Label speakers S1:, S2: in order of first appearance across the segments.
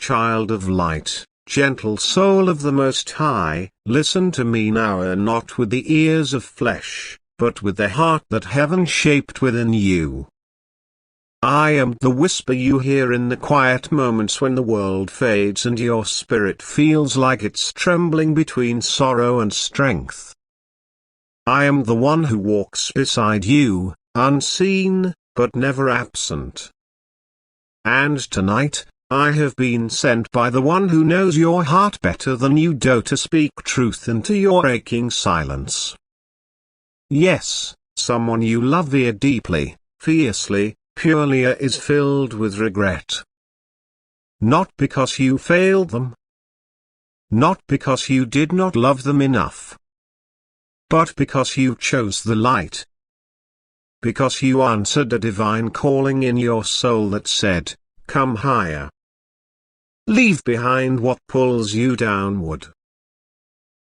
S1: child of light, gentle soul of the Most High, listen to me now, and not with the ears of flesh, but with the heart that heaven shaped within you. I am the whisper you hear in the quiet moments when the world fades and your spirit feels like it's trembling between sorrow and strength. I am the one who walks beside you, unseen, but never absent. And tonight, I have been sent by the one who knows your heart better than you do to speak truth into your aching silence. Yes, someone you love deeply, fiercely, purely is filled with regret. Not because you failed them. Not because you did not love them enough. But because you chose the light. Because you answered a divine calling in your soul that said, "Come higher. Leave behind what pulls you downward.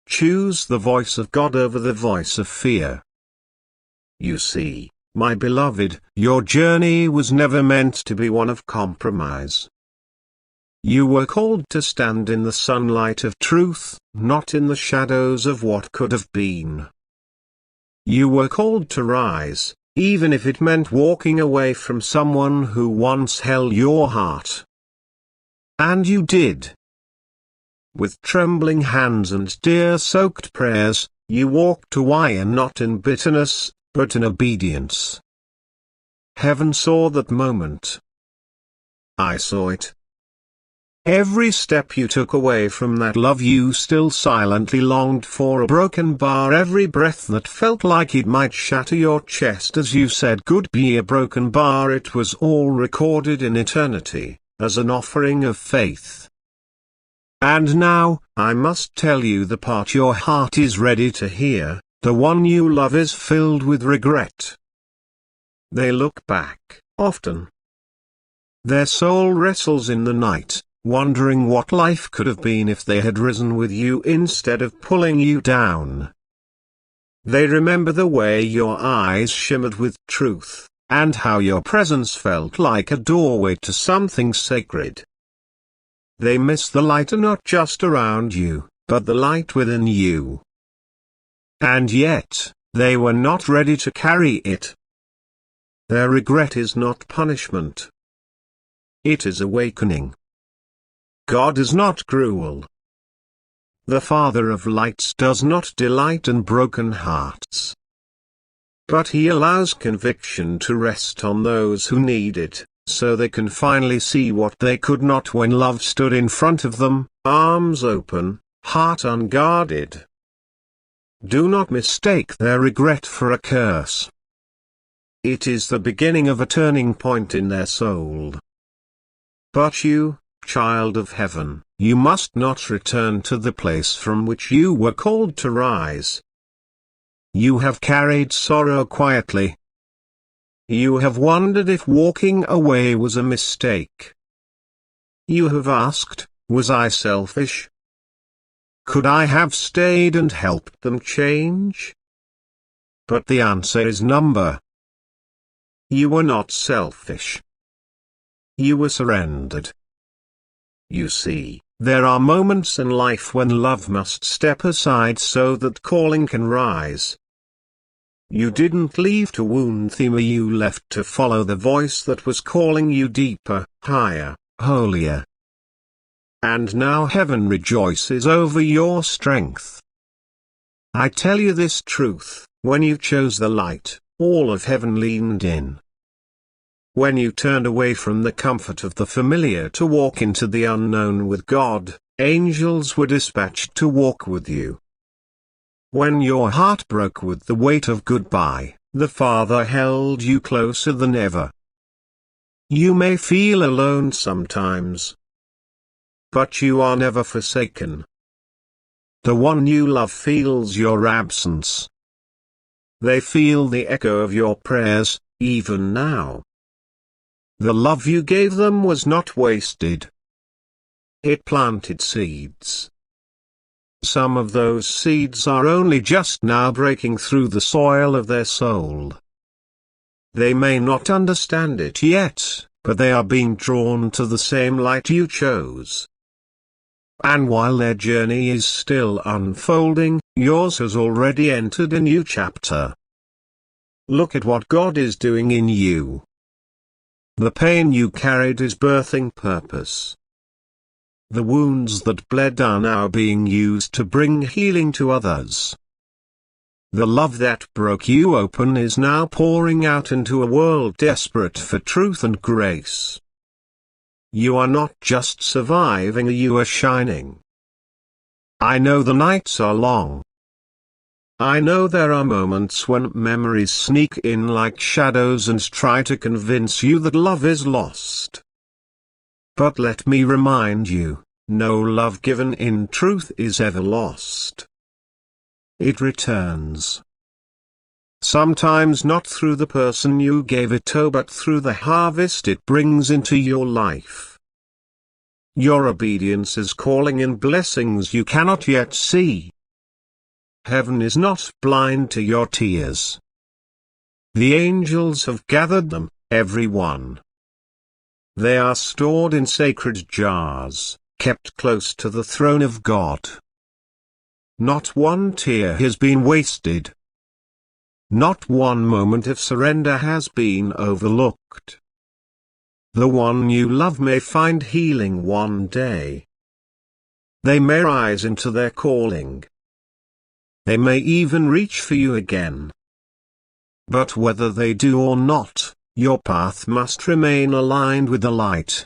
S1: Choose the voice of God over the voice of fear." You see, my beloved, your journey was never meant to be one of compromise. You were called to stand in the sunlight of truth, not in the shadows of what could have been. You were called to rise, even if it meant walking away from someone who once held your heart. And you did. With trembling hands and tear-soaked prayers, you walked to why, not in bitterness, but in obedience. Heaven saw that moment. I saw it. Every step you took away from that love you still silently longed for, a broken bar, every breath that felt like it might shatter your chest as you said goodbye, a broken bar, it was all recorded in eternity, as an offering of faith. And now, I must tell you the part your heart is ready to hear, the one you love is filled with regret. They look back, often. Their soul wrestles in the night, wondering what life could have been if they had risen with you instead of pulling you down. They remember the way your eyes shimmered with truth, and how your presence felt like a doorway to something sacred. They miss the light not just around you, but the light within you. And yet, they were not ready to carry it. Their regret is not punishment. It is awakening. God is not cruel. The Father of lights does not delight in broken hearts. But He allows conviction to rest on those who need it, so they can finally see what they could not when love stood in front of them, arms open, heart unguarded. Do not mistake their regret for a curse. It is the beginning of a turning point in their soul. But you, child of heaven, you must not return to the place from which you were called to rise. You have carried sorrow quietly. You have wondered if walking away was a mistake. You have asked, was I selfish? Could I have stayed and helped them change? But the answer is number. You were not selfish. You were surrendered. You see, there are moments in life when love must step aside so that calling can rise. You didn't leave to wound them, you left to follow the voice that was calling you deeper, higher, holier. And now heaven rejoices over your strength. I tell you this truth, when you chose the light, all of heaven leaned in. When you turned away from the comfort of the familiar to walk into the unknown with God, angels were dispatched to walk with you. When your heart broke with the weight of goodbye, the Father held you closer than ever. You may feel alone sometimes, but you are never forsaken. The one you love feels your absence. They feel the echo of your prayers, even now. The love you gave them was not wasted. It planted seeds. Some of those seeds are only just now breaking through the soil of their soul. They may not understand it yet, but they are being drawn to the same light you chose. And while their journey is still unfolding, yours has already entered a new chapter. Look at what God is doing in you. The pain you carried is birthing purpose. The wounds that bled are now being used to bring healing to others. The love that broke you open is now pouring out into a world desperate for truth and grace. You are not just surviving, you are shining. I know the nights are long. I know there are moments when memories sneak in like shadows and try to convince you that love is lost. But let me remind you, no love given in truth is ever lost. It returns. Sometimes not through the person you gave it to, but through the harvest it brings into your life. Your obedience is calling in blessings you cannot yet see. Heaven is not blind to your tears. The angels have gathered them, every one. They are stored in sacred jars, kept close to the throne of God. Not one tear has been wasted. Not one moment of surrender has been overlooked. The one you love may find healing one day. They may rise into their calling. They may even reach for you again. But whether they do or not, your path must remain aligned with the light.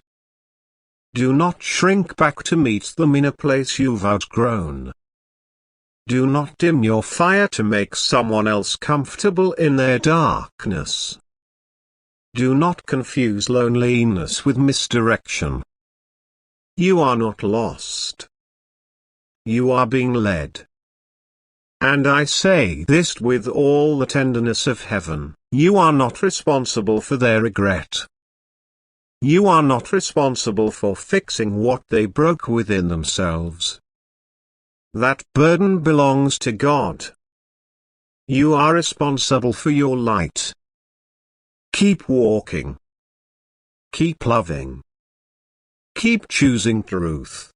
S1: Do not shrink back to meet them in a place you've outgrown. Do not dim your fire to make someone else comfortable in their darkness. Do not confuse loneliness with misdirection. You are not lost. You are being led. And I say this with all the tenderness of heaven, you are not responsible for their regret. You are not responsible for fixing what they broke within themselves. That burden belongs to God. You are responsible for your light. Keep walking. Keep loving. Keep choosing truth.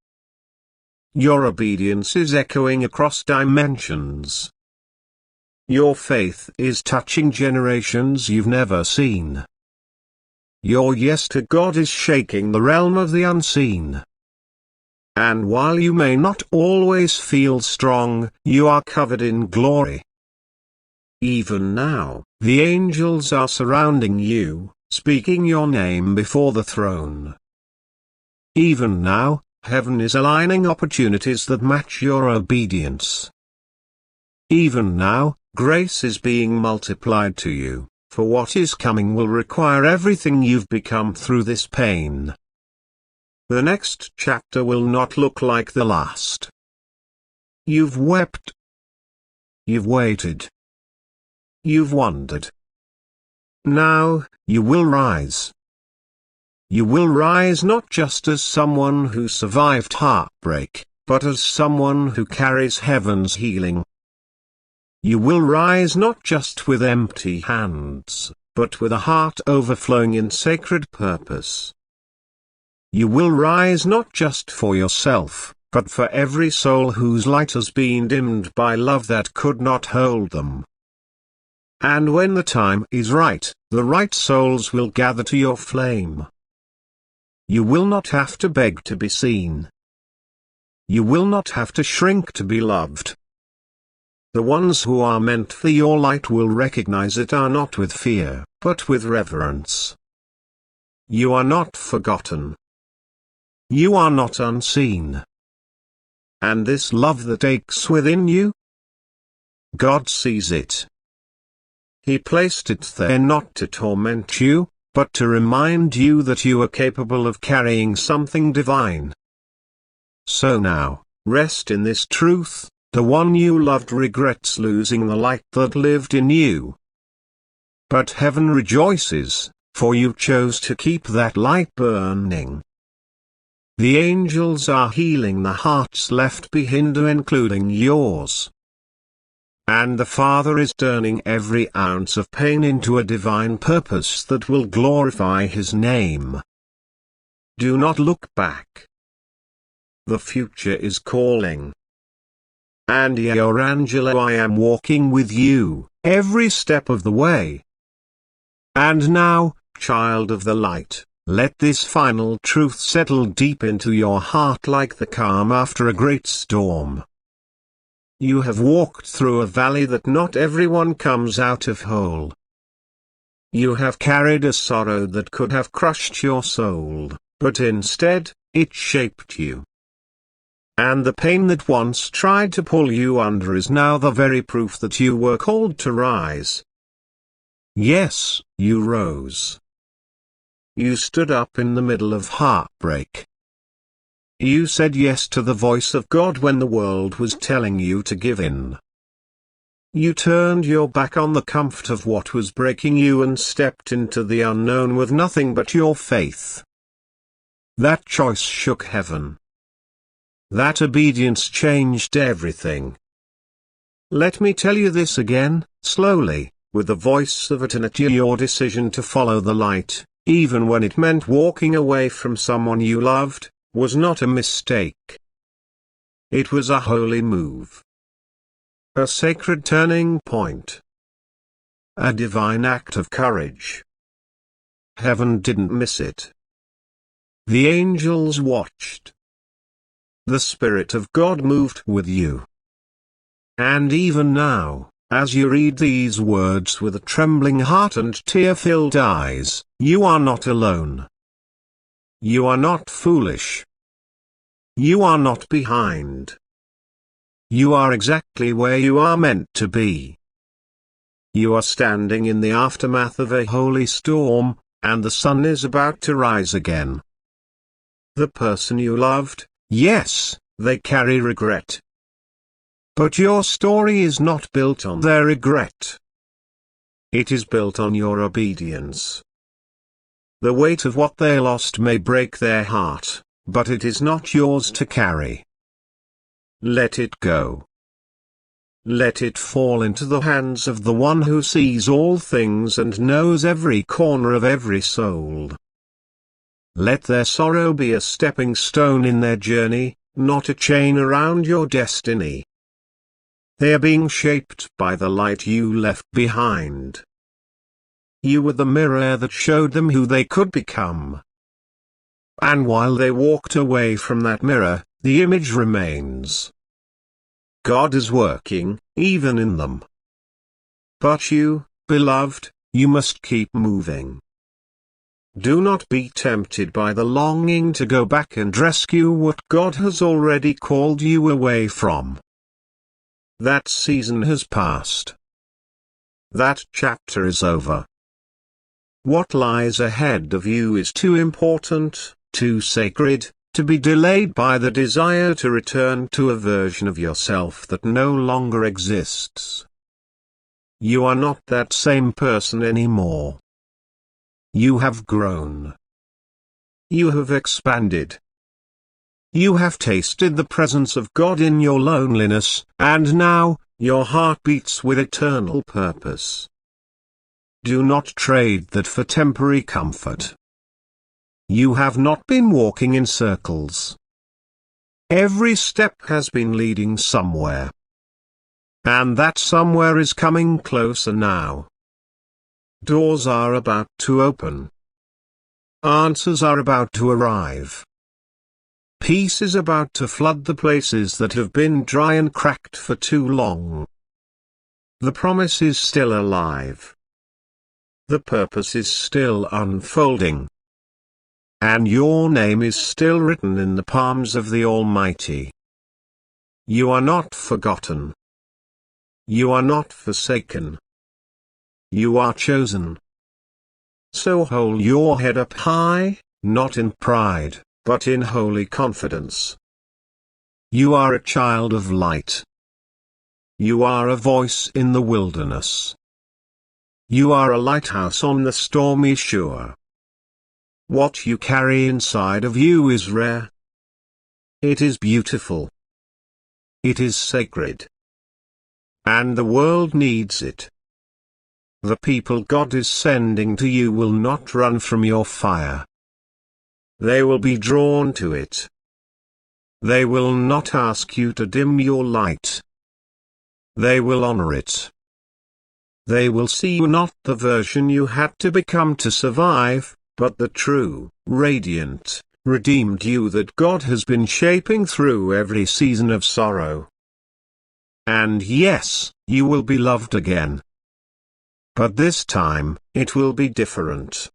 S1: Your obedience is echoing across dimensions. Your faith is touching generations you've never seen. Your yes to God is shaking the realm of the unseen. And while you may not always feel strong, you are covered in glory. Even now, the angels are surrounding you, speaking your name before the throne. Even now, heaven is aligning opportunities that match your obedience. Even now, grace is being multiplied to you, for what is coming will require everything you've become through this pain. The next chapter will not look like the last. You've wept. You've waited. You've wondered. Now, you will rise. You will rise not just as someone who survived heartbreak, but as someone who carries heaven's healing. You will rise not just with empty hands, but with a heart overflowing in sacred purpose. You will rise not just for yourself, but for every soul whose light has been dimmed by love that could not hold them. And when the time is right, the right souls will gather to your flame. You will not have to beg to be seen. You will not have to shrink to be loved. The ones who are meant for your light will recognize it are not with fear, but with reverence. You are not forgotten. You are not unseen. And this love that aches within you? God sees it. He placed it there not to torment you, but to remind you that you are capable of carrying something divine. So now, rest in this truth, the one you loved regrets losing the light that lived in you. But heaven rejoices, for you chose to keep that light burning. The angels are healing the hearts left behind, including yours. And the Father is turning every ounce of pain into a divine purpose that will glorify His name. Do not look back. The future is calling. And Archangel, I am walking with you, every step of the way. And now, child of the light, let this final truth settle deep into your heart like the calm after a great storm. You have walked through a valley that not everyone comes out of whole. You have carried a sorrow that could have crushed your soul, but instead, it shaped you. And the pain that once tried to pull you under is now the very proof that you were called to rise. Yes, you rose. You stood up in the middle of heartbreak. You said yes to the voice of God when the world was telling you to give in. You turned your back on the comfort of what was breaking you and stepped into the unknown with nothing but your faith. That choice shook heaven. That obedience changed everything. Let me tell you this again, slowly, with the voice of eternity. Your decision to follow the light, even when it meant walking away from someone you loved, was not a mistake. It was a holy move. A sacred turning point. A divine act of courage. Heaven didn't miss it. The angels watched. The Spirit of God moved with you. And even now, as you read these words with a trembling heart and tear-filled eyes, you are not alone. You are not foolish. You are not behind. You are exactly where you are meant to be. You are standing in the aftermath of a holy storm, and the sun is about to rise again. The person you loved, yes, they carry regret. But your story is not built on their regret. It is built on your obedience. The weight of what they lost may break their heart, but it is not yours to carry. Let it go. Let it fall into the hands of the one who sees all things and knows every corner of every soul. Let their sorrow be a stepping stone in their journey, not a chain around your destiny. They are being shaped by the light you left behind. You were the mirror that showed them who they could become. And while they walked away from that mirror, the image remains. God is working, even in them. But you, beloved, you must keep moving. Do not be tempted by the longing to go back and rescue what God has already called you away from. That season has passed. That chapter is over. What lies ahead of you is too important, too sacred, to be delayed by the desire to return to a version of yourself that no longer exists. You are not that same person anymore. You have grown. You have expanded. You have tasted the presence of God in your loneliness, and now, your heart beats with eternal purpose. Do not trade that for temporary comfort. You have not been walking in circles. Every step has been leading somewhere. And that somewhere is coming closer now. Doors are about to open. Answers are about to arrive. Peace is about to flood the places that have been dry and cracked for too long. The promise is still alive. The purpose is still unfolding. And your name is still written in the palms of the Almighty. You are not forgotten. You are not forsaken. You are chosen. So hold your head up high, not in pride, but in holy confidence. You are a child of light. You are a voice in the wilderness. You are a lighthouse on the stormy shore. What you carry inside of you is rare. It is beautiful. It is sacred. and the world needs it. The people God is sending to you will not run from your fire. They will be drawn to it. They will not ask you to dim your light. They will honor it. They will see you not the version you had to become to survive, but the true, radiant, redeemed you that God has been shaping through every season of sorrow. And yes, you will be loved again. But this time, it will be different.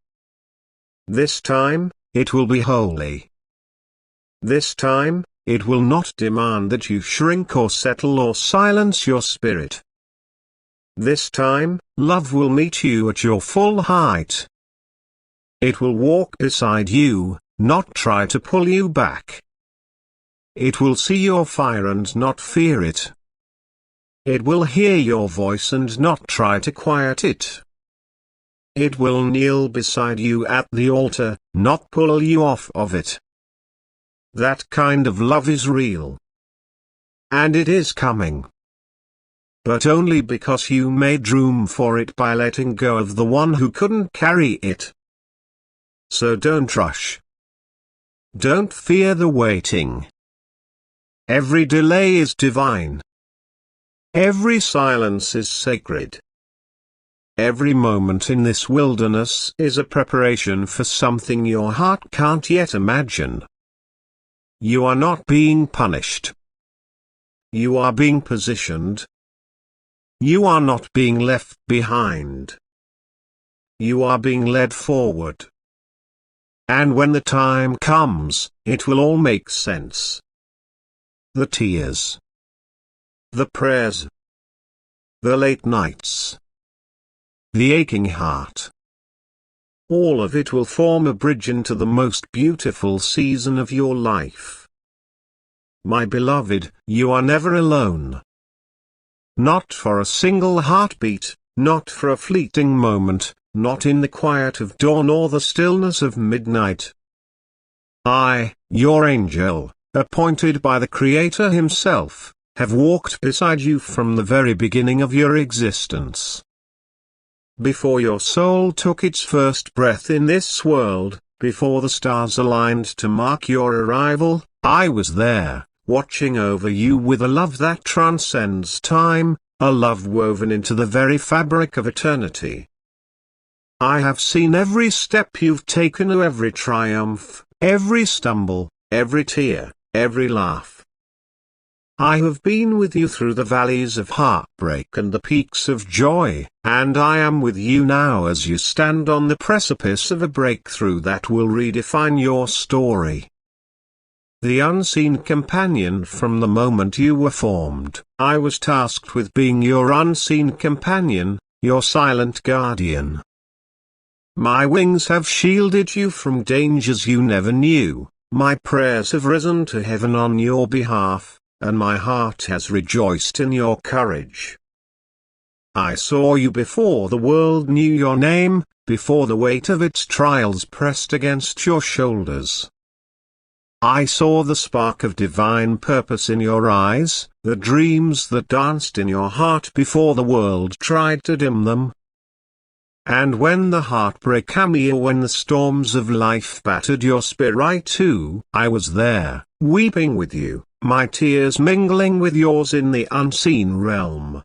S1: This time, it will be holy. This time, it will not demand that you shrink or settle or silence your spirit. This time, love will meet you at your full height. It will walk beside you, not try to pull you back. It will see your fire and not fear it. It will hear your voice and not try to quiet it. It will kneel beside you at the altar, not pull you off of it. That kind of love is real. And it is coming. But only because you made room for it by letting go of the one who couldn't carry it. So don't rush. Don't fear the waiting. Every delay is divine. Every silence is sacred. Every moment in this wilderness is a preparation for something your heart can't yet imagine. You are not being punished. You are being positioned. You are not being left behind. You are being led forward. And when the time comes, it will all make sense. The tears. The prayers. The late nights. The aching heart. All of it will form a bridge into the most beautiful season of your life. My beloved, you are never alone. Not for a single heartbeat, not for a fleeting moment, not in the quiet of dawn or the stillness of midnight. I, your angel, appointed by the Creator Himself, have walked beside you from the very beginning of your existence. Before your soul took its first breath in this world, before the stars aligned to mark your arrival, I was there, watching over you with a love that transcends time, a love woven into the very fabric of eternity. I have seen every step you've taken, every triumph, every stumble, every tear, every laugh. I have been with you through the valleys of heartbreak and the peaks of joy, and I am with you now as you stand on the precipice of a breakthrough that will redefine your story. The unseen companion from the moment you were formed, I was tasked with being your unseen companion, your silent guardian. My wings have shielded you from dangers you never knew, my prayers have risen to heaven on your behalf, and my heart has rejoiced in your courage. I saw you before the world knew your name, before the weight of its trials pressed against your shoulders. I saw the spark of divine purpose in your eyes, the dreams that danced in your heart before the world tried to dim them. And when the heartbreak came, when the storms of life battered your spirit too, I was there, weeping with you, my tears mingling with yours in the unseen realm.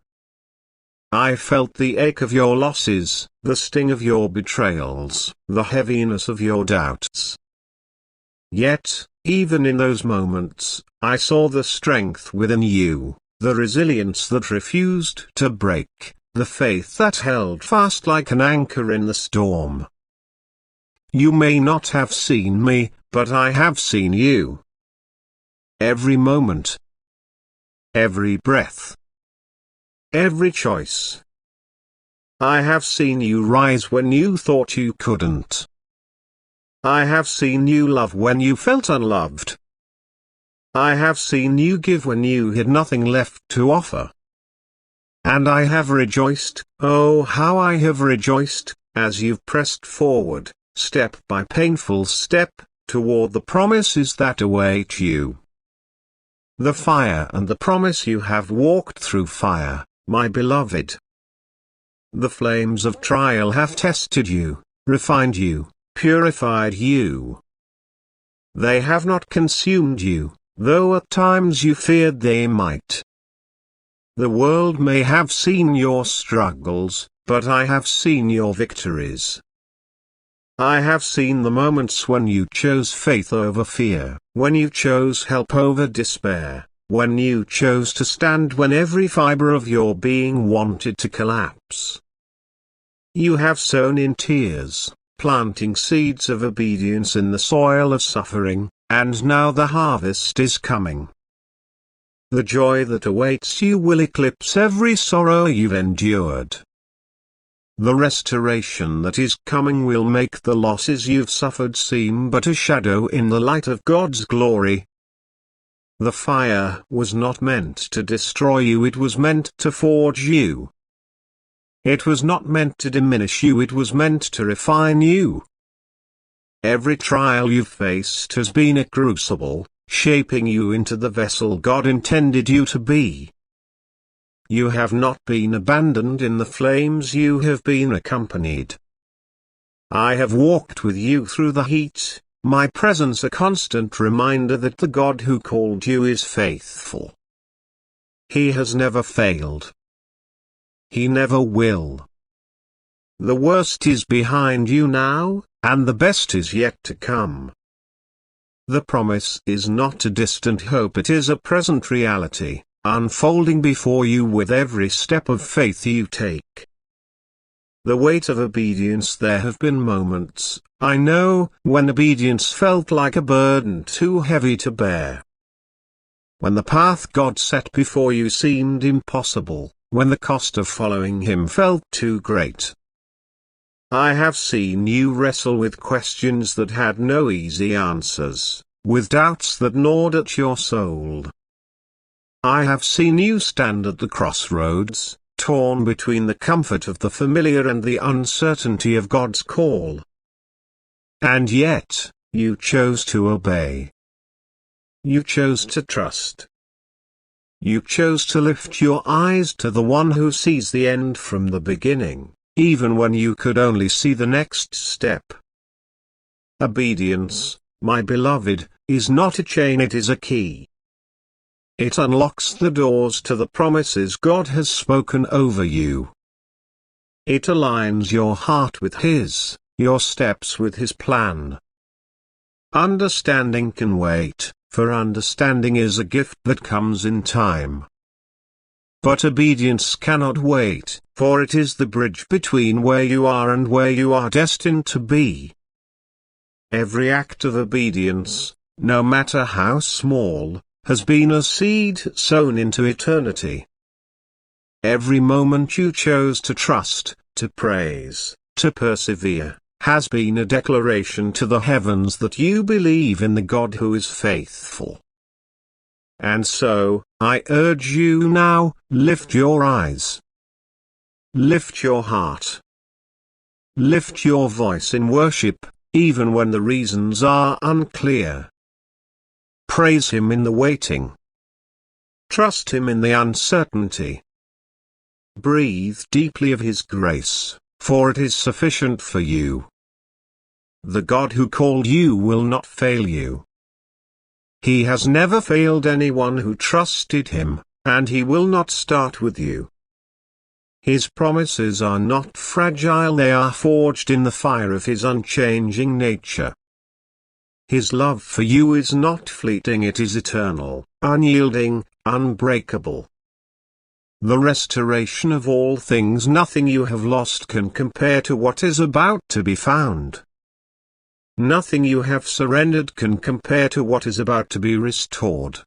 S1: I felt the ache of your losses, the sting of your betrayals, the heaviness of your doubts. Yet, even in those moments, I saw the strength within you, the resilience that refused to break, the faith that held fast like an anchor in the storm. You may not have seen me, but I have seen you. Every moment. Every breath. Every choice. I have seen you rise when you thought you couldn't. I have seen you love when you felt unloved. I have seen you give when you had nothing left to offer. And I have rejoiced, oh how I have rejoiced, as you've pressed forward, step by painful step, toward the promises that await you. The fire and the promise you have walked through fire, my beloved. The flames of trial have tested you, refined you, purified you. They have not consumed you, though at times you feared they might. The world may have seen your struggles, but I have seen your victories. I have seen the moments when you chose faith over fear, when you chose help over despair, when you chose to stand when every fiber of your being wanted to collapse. You have sown in tears, planting seeds of obedience in the soil of suffering, and now the harvest is coming. The joy that awaits you will eclipse every sorrow you've endured. The restoration that is coming will make the losses you've suffered seem but a shadow in the light of God's glory. The fire was not meant to destroy you, it was meant to forge you. It was not meant to diminish you, it was meant to refine you. Every trial you've faced has been a crucible, shaping you into the vessel God intended you to be. You have not been abandoned in the flames, you have been accompanied. I have walked with you through the heat, my presence a constant reminder that the God who called you is faithful. He has never failed. He never will. The worst is behind you now, and the best is yet to come. The promise is not a distant hope, it is a present reality, unfolding before you with every step of faith you take. The weight of obedience. There have been moments, I know, when obedience felt like a burden too heavy to bear. When the path God set before you seemed impossible, when the cost of following Him felt too great. I have seen you wrestle with questions that had no easy answers, with doubts that gnawed at your soul. I have seen you stand at the crossroads, torn between the comfort of the familiar and the uncertainty of God's call. And yet, you chose to obey. You chose to trust. You chose to lift your eyes to the one who sees the end from the beginning, even when you could only see the next step. Obedience, my beloved, is not a chain, it is a key. It unlocks the doors to the promises God has spoken over you. It aligns your heart with His, your steps with His plan. Understanding can wait, for understanding is a gift that comes in time. But obedience cannot wait, for it is the bridge between where you are and where you are destined to be. Every act of obedience, no matter how small, has been a seed sown into eternity. Every moment you chose to trust, to praise, to persevere, has been a declaration to the heavens that you believe in the God who is faithful. And so, I urge you now, lift your eyes. Lift your heart. Lift your voice in worship, even when the reasons are unclear. Praise Him in the waiting. Trust Him in the uncertainty. Breathe deeply of His grace, for it is sufficient for you. The God who called you will not fail you. He has never failed anyone who trusted Him, and He will not start with you. His promises are not fragile, they are forged in the fire of His unchanging nature. His love for you is not fleeting, it is eternal, unyielding, unbreakable. The restoration of all things, nothing you have lost can compare to what is about to be found. Nothing you have surrendered can compare to what is about to be restored.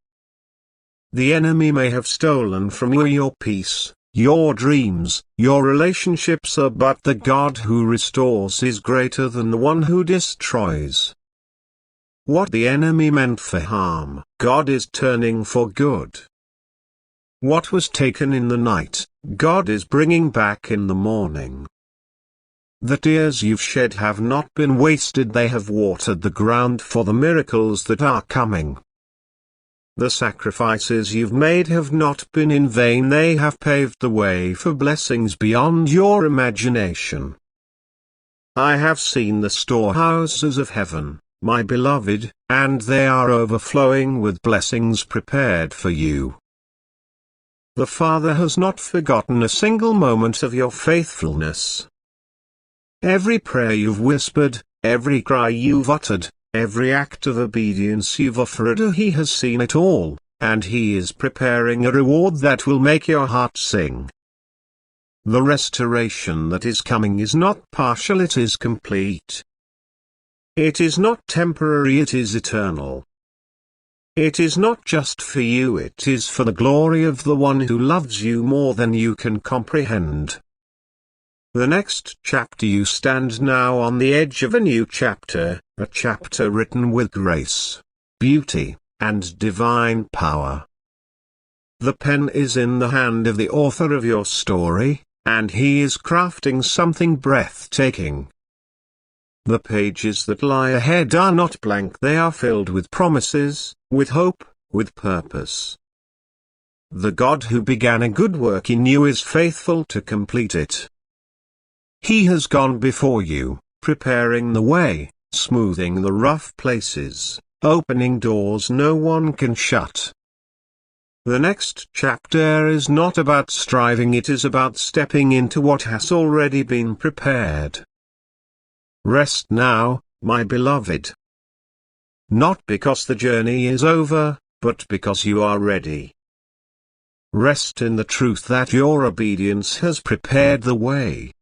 S1: The enemy may have stolen from you your peace, your dreams, your relationships, but the God who restores is greater than the one who destroys. What the enemy meant for harm, God is turning for good. What was taken in the night, God is bringing back in the morning. The tears you've shed have not been wasted, they have watered the ground for the miracles that are coming. The sacrifices you've made have not been in vain, they have paved the way for blessings beyond your imagination. I have seen the storehouses of heaven, my beloved, and they are overflowing with blessings prepared for you. The Father has not forgotten a single moment of your faithfulness. Every prayer you've whispered, every cry you've uttered, every act of obedience you've offered, He has seen it all, and He is preparing a reward that will make your heart sing. The restoration that is coming is not partial, it is complete. It is not temporary, it is eternal. It is not just for you, it is for the glory of the one who loves you more than you can comprehend. The next chapter, you stand now on the edge of a new chapter, a chapter written with grace, beauty, and divine power. The pen is in the hand of the author of your story, and he is crafting something breathtaking. The pages that lie ahead are not blank, they are filled with promises, with hope, with purpose. The God who began a good work in you is faithful to complete it. He has gone before you, preparing the way, smoothing the rough places, opening doors no one can shut. The next chapter is not about striving, it is about stepping into what has already been prepared. Rest now, my beloved. Not because the journey is over, but because you are ready. Rest in the truth that your obedience has prepared the way.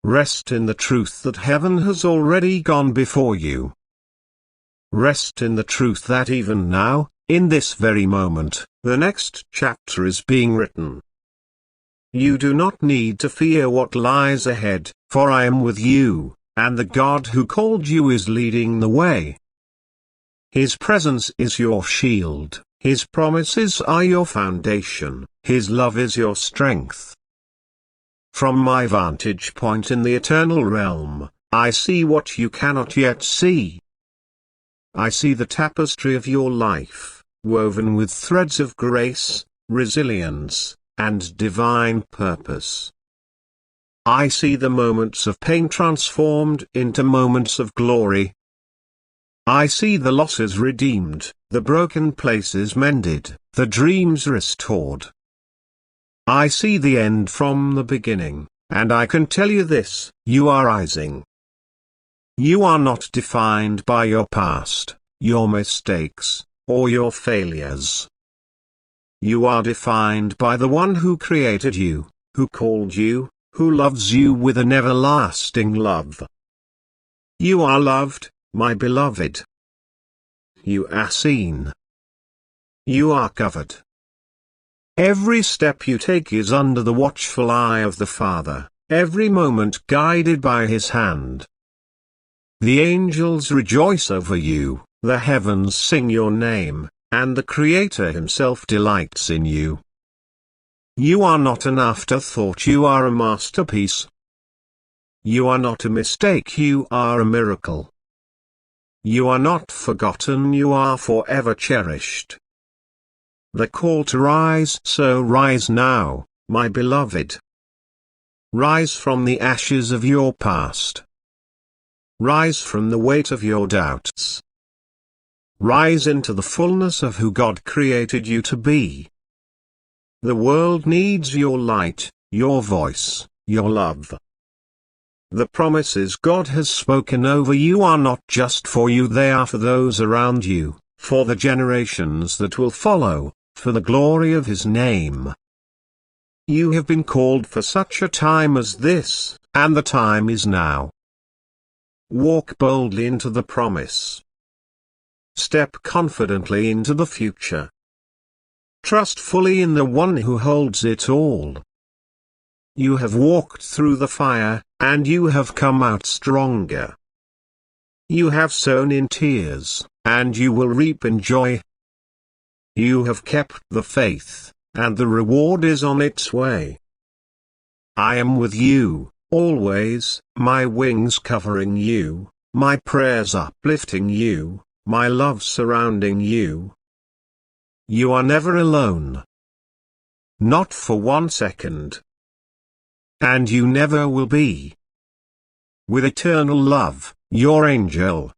S1: Rest in the truth that heaven has already gone before you. Rest in the truth that even now, in this very moment, the next chapter is being written. You do not need to fear what lies ahead, for I am with you, and the God who called you is leading the way. His presence is your shield, His promises are your foundation, His love is your strength. From my vantage point in the eternal realm, I see what you cannot yet see. I see the tapestry of your life, woven with threads of grace, resilience, and divine purpose. I see the moments of pain transformed into moments of glory. I see the losses redeemed, the broken places mended, the dreams restored. I see the end from the beginning, and I can tell you this, you are rising. You are not defined by your past, your mistakes, or your failures. You are defined by the one who created you, who called you, who loves you with an everlasting love. You are loved, my beloved. You are seen. You are covered. Every step you take is under the watchful eye of the Father, every moment guided by His hand. The angels rejoice over you, the heavens sing your name, and the Creator Himself delights in you. You are not an afterthought, you are a masterpiece. You are not a mistake, you are a miracle. You are not forgotten, you are forever cherished. The call to rise, so rise now, my beloved. Rise from the ashes of your past. Rise from the weight of your doubts. Rise into the fullness of who God created you to be. The world needs your light, your voice, your love. The promises God has spoken over you are not just for you, they are for those around you, for the generations that will follow, for the glory of His name. You have been called for such a time as this, and the time is now. Walk boldly into the promise. Step confidently into the future. Trust fully in the one who holds it all. You have walked through the fire, and you have come out stronger. You have sown in tears, and you will reap in joy. You have kept the faith, and the reward is on its way. I am with you, always, my wings covering you, my prayers uplifting you, my love surrounding you. You are never alone. Not for 1 second. And you never will be. With eternal love, your angel.